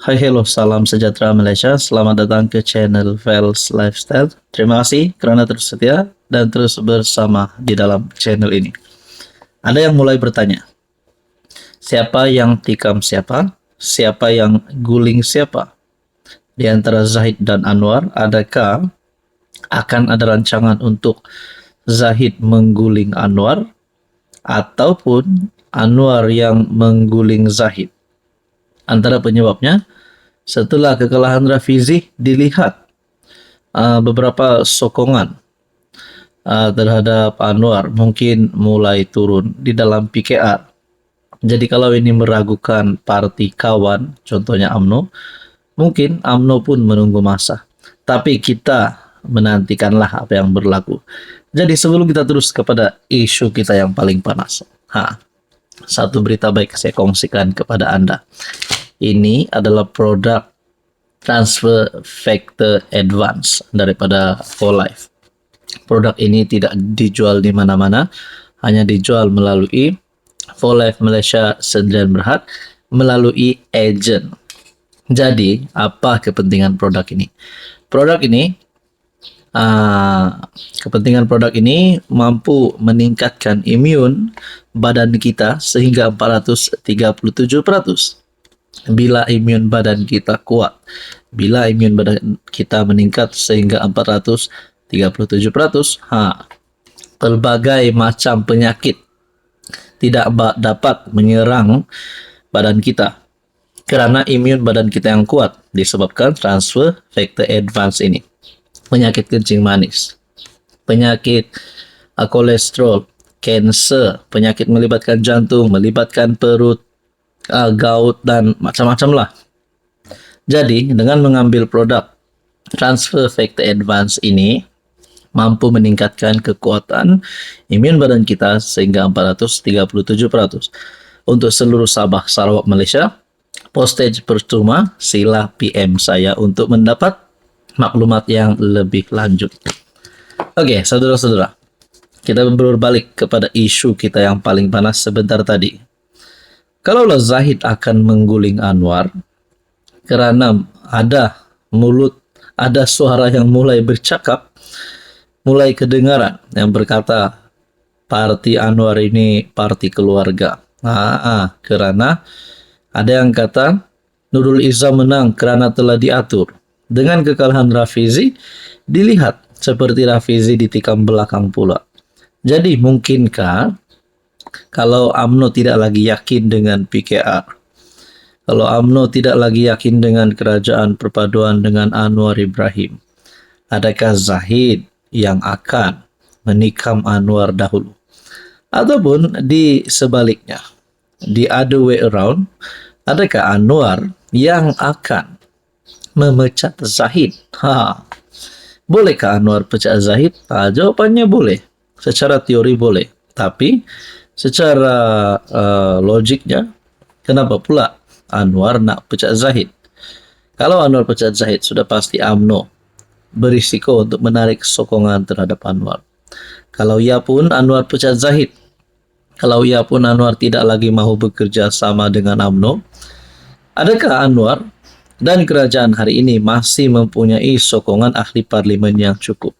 Hai, hello, salam sejahtera Malaysia. Selamat datang ke channel Vels Lifestyle. Terima kasih karena terus setia dan terus bersama di dalam channel ini. Ada yang mulai bertanya, siapa yang tikam siapa? Siapa yang guling siapa? Di antara Zahid dan Anwar, adakah akan ada rancangan untuk Zahid mengguling Anwar ataupun Anwar yang mengguling Zahid? Antara penyebabnya, setelah kekalahan Rafizi dilihat beberapa sokongan terhadap Anwar mungkin mulai turun di dalam PKR. Jadi kalau ini meragukan parti kawan, contohnya AMNO, mungkin AMNO pun menunggu masa. Tapi kita menantikanlah apa yang berlaku. Jadi sebelum kita terus kepada isu kita yang paling panas, satu berita baik saya kongsikan kepada Anda. Ini adalah produk Transfer Factor Advance daripada For Life. Produk ini tidak dijual di mana-mana, hanya dijual melalui For Life Malaysia Sdn Bhd melalui agent. Jadi, apa kepentingan produk ini? Kepentingan produk ini mampu meningkatkan imun badan kita sehingga 437%. Bila imun badan kita kuat, bila imun badan kita meningkat sehingga 437%, berbagai macam penyakit tidak dapat menyerang badan kita karena imun badan kita yang kuat disebabkan Transfer Factor Advance ini. Penyakit kencing manis, penyakit kolesterol, kanser, penyakit melibatkan jantung, melibatkan perut, gout, dan macam-macam lah. Jadi, dengan mengambil produk Transfer Factor Advance ini, mampu meningkatkan kekuatan imun badan kita sehingga 437%. Untuk seluruh Sabah Sarawak Malaysia, postage percuma, sila PM saya untuk mendapat maklumat yang lebih lanjut. Oke, saudara-saudara, kita berbalik kepada isu kita yang paling panas sebentar tadi. Kalaulah Zahid akan mengguling Anwar kerana ada suara yang mulai bercakap, mulai kedengaran yang berkata parti Anwar ini parti keluarga. Kerana ada yang kata Nurul Izzah menang kerana telah diatur. Dengan kekalahan Rafizi, dilihat seperti Rafizi ditikam belakang pula. Jadi mungkinkah kalau UMNO tidak lagi yakin dengan PKR, kalau UMNO tidak lagi yakin dengan kerajaan perpaduan dengan Anwar Ibrahim, adakah Zahid yang akan menikam Anwar dahulu? Ataupun di sebaliknya, di other way around, adakah Anwar yang akan memecat Zahid? Bolehkah Anwar pecat Zahid? Jawapannya boleh. Secara teori boleh. Tapi secara logiknya, kenapa pula Anwar nak pecat Zahid? Kalau Anwar pecat Zahid, sudah pasti UMNO berisiko untuk menarik sokongan terhadap Anwar. Kalau ia pun Anwar pecat Zahid, kalau ia pun Anwar tidak lagi mahu bekerja sama dengan UMNO, adakah Anwar dan kerajaan hari ini masih mempunyai sokongan ahli parlimen yang cukup?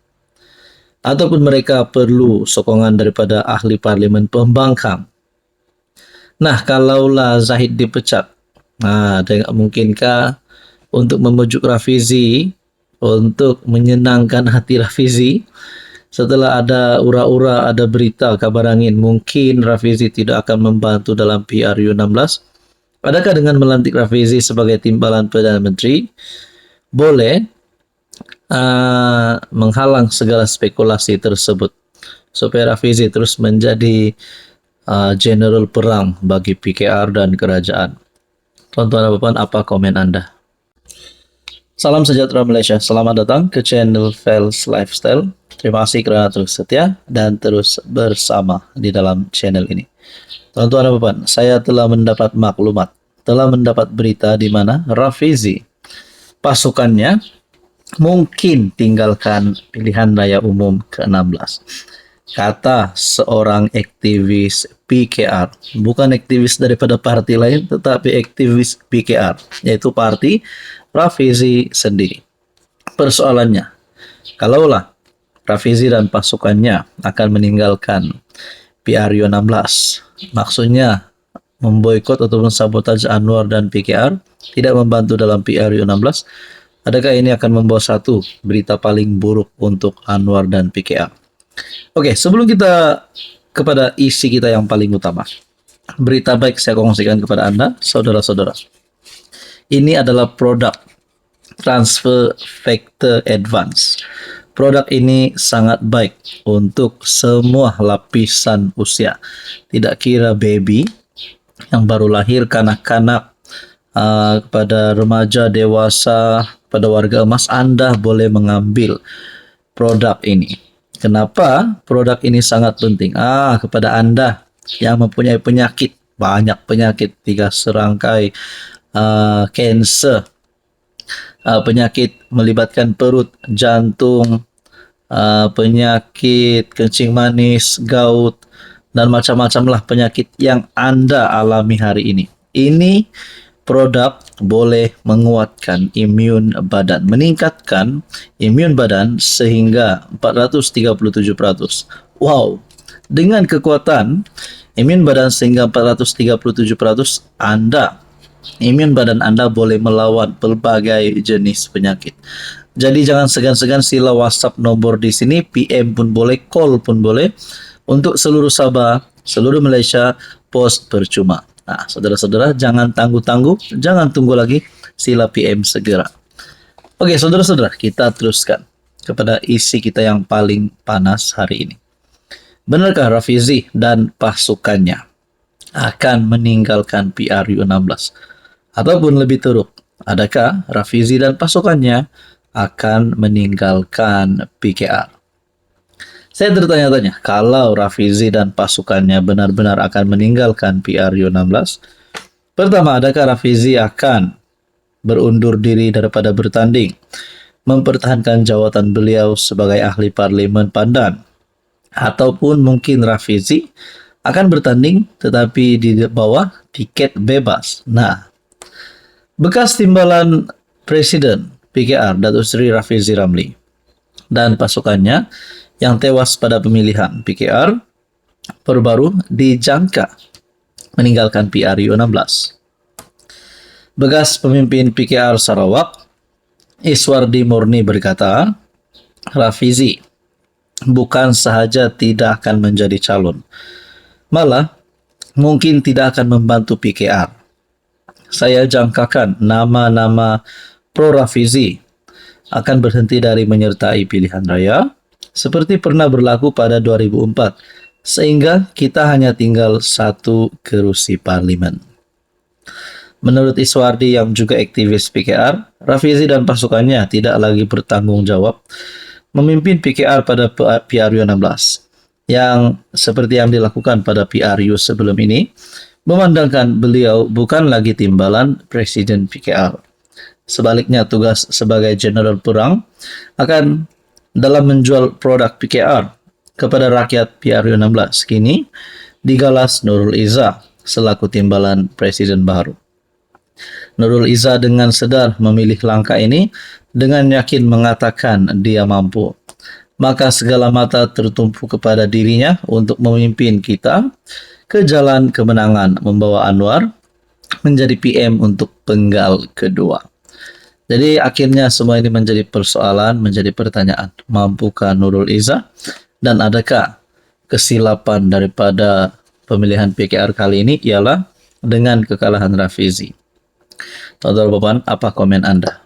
Ataupun mereka perlu sokongan daripada ahli parlimen pembangkang? Nah, kalaulah Zahid dipecat, mungkinkah untuk memujuk Rafizi, untuk menyenangkan hati Rafizi, setelah ada ura-ura, ada berita kabar angin, mungkin Rafizi tidak akan membantu dalam PRU16? Adakah dengan melantik Rafizi sebagai timbalan Perdana Menteri, boleh menghalang segala spekulasi tersebut supaya Rafizi terus menjadi general perang bagi PKR dan kerajaan? Tuan-tuan dan puan, apa komen Anda? Salam sejahtera Malaysia. Selamat datang ke channel Vels Lifestyle. Terima kasih kerana terus setia dan terus bersama di dalam channel ini. Tuan-tuan dan puan, saya telah mendapat maklumat, telah mendapat berita di mana Rafizi pasukannya mungkin tinggalkan pilihan raya umum ke-16. kata seorang aktivis PKR, bukan aktivis daripada parti lain, tetapi aktivis PKR, yaitu parti Rafizi sendiri. Persoalannya, kalaulah Rafizi dan pasukannya akan meninggalkan PRU 16, maksudnya memboikot atau mensabotaj Anwar dan PKR, tidak membantu dalam PRU 16, adakah ini akan membawa satu berita paling buruk untuk Anwar dan PKR? Oke, sebelum kita kepada isi kita yang paling utama, berita baik saya kongsikan kepada Anda, saudara-saudara. Ini adalah produk Transfer Factor Advance. Produk ini sangat baik untuk semua lapisan usia. Tidak kira baby yang baru lahir, kanak-kanak, kepada remaja, dewasa, pada warga emas, Anda boleh mengambil produk ini. Kenapa produk ini sangat penting? Kepada Anda yang mempunyai penyakit, banyak penyakit, 3 serangkai kanser, penyakit melibatkan perut, jantung, penyakit kencing manis, gout, dan macam-macam lah penyakit yang Anda alami hari ini. Ini produk boleh menguatkan imun badan, meningkatkan imun badan sehingga 437%. Wow, dengan kekuatan imun badan sehingga 437%, imun badan Anda boleh melawan berbagai jenis penyakit. Jadi jangan segan-segan, sila WhatsApp nomor di sini, PM pun boleh, call pun boleh. Untuk seluruh Sabah, seluruh Malaysia, pos percuma. Saudara-saudara, jangan tangguh-tangguh, jangan tunggu lagi, sila PM segera. Oke, saudara-saudara, kita teruskan kepada isi kita yang paling panas hari ini. Benarkah Rafizi dan pasukannya akan meninggalkan PRU 16? Ataupun lebih teruk, adakah Rafizi dan pasukannya akan meninggalkan PKR? Saya tertanya-tanya, kalau Rafizi dan pasukannya benar-benar akan meninggalkan PRU 16, pertama, adakah Rafizi akan berundur diri daripada bertanding, mempertahankan jawatan beliau sebagai ahli parlimen Pandan, ataupun mungkin Rafizi akan bertanding tetapi di bawah tiket bebas? Bekas timbalan Presiden PKR Datuk Seri Rafizi Ramli dan pasukannya yang tewas pada pemilihan PKR baru-baru dijangka meninggalkan PRU 16. Bekas pemimpin PKR Sarawak Iswardi Murni berkata, Rafizi bukan sahaja tidak akan menjadi calon, malah mungkin tidak akan membantu PKR. Saya jangkakan nama-nama pro Rafizi akan berhenti dari menyertai pilihan raya seperti pernah berlaku pada 2004, sehingga kita hanya tinggal 1 kerusi parlimen. Menurut Iswardi yang juga aktivis PKR, Rafizi dan pasukannya tidak lagi bertanggung jawab memimpin PKR pada PRU 16, yang seperti yang dilakukan pada PRU sebelum ini, memandangkan beliau bukan lagi timbalan Presiden PKR. Sebaliknya, tugas sebagai Jenderal Perang akan dalam menjual produk PKR kepada rakyat PRU 16 kini digalas Nurul Izzah selaku timbalan Presiden baru. Nurul Izzah dengan sedar memilih langkah ini dengan yakin mengatakan dia mampu. Maka segala mata tertumpu kepada dirinya untuk memimpin kita ke jalan kemenangan, membawa Anwar menjadi PM untuk penggal kedua. Jadi akhirnya semua ini menjadi persoalan, menjadi pertanyaan. Mampukah Nurul Izzah? Dan adakah kesilapan daripada pemilihan PKR kali ini ialah dengan kekalahan Rafizi? Saudara Bapak, apa komen Anda?